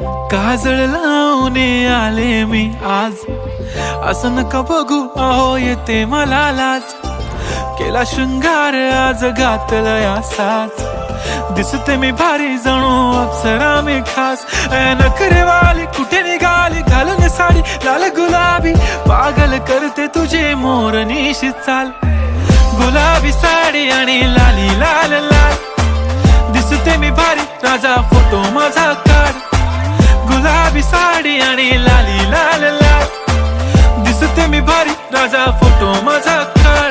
काजळ लावून आले मी आज, असं नका बघू अहो येते मला लाज. केला शृंगार आज घातला असाच, दिसते मी भारी जणू अप्सरा मी खास. नखरेवाली कुठे निघाली घालून साडी लाल गुलाबी, पागल करते तुझे मोरनीशी चाल. गुलाबी साडी आणि लाली लाल लाल, दिसते मी भारी राजा फोटो माझा काढ. गुलाबी साडी आणि लाली लाल लाल, दिसते मी भारी राजा फोटो माझा काढ.